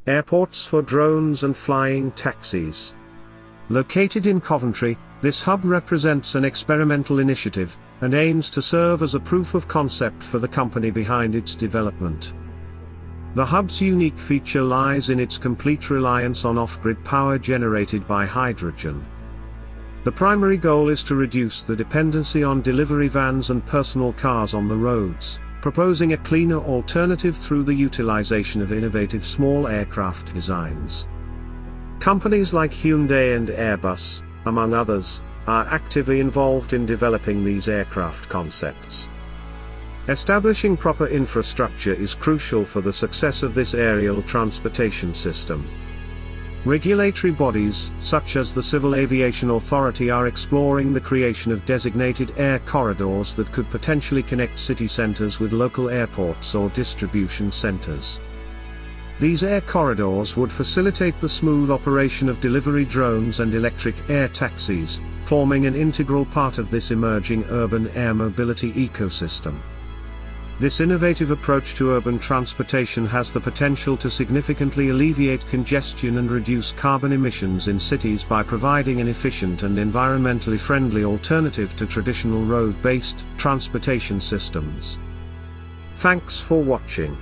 Airports for drones and flying taxis. Located in Coventry, this hub represents an experimental initiative, and aims to serve as a proof of concept for the company behind its development. The hub's unique feature lies in its complete reliance on off-grid power generated by hydrogen. The primary goal is to reduce the dependency on delivery vans and personal cars on the roads, proposing a cleaner alternative through the utilization of innovative small aircraft designs. Companies like Hyundai and Airbus, among others, are actively involved in developing these aircraft concepts. Establishing proper infrastructure is crucial for the success of this aerial transportation system. Regulatory bodies, such as the Civil Aviation Authority, are exploring the creation of designated air corridors that could potentially connect city centers with local airports or distribution centers. These air corridors would facilitate the smooth operation of delivery drones and electric air taxis, forming an integral part of this emerging urban air mobility ecosystem. This innovative approach to urban transportation has the potential to significantly alleviate congestion and reduce carbon emissions in cities by providing an efficient and environmentally friendly alternative to traditional road-based transportation systems. Thanks for watching.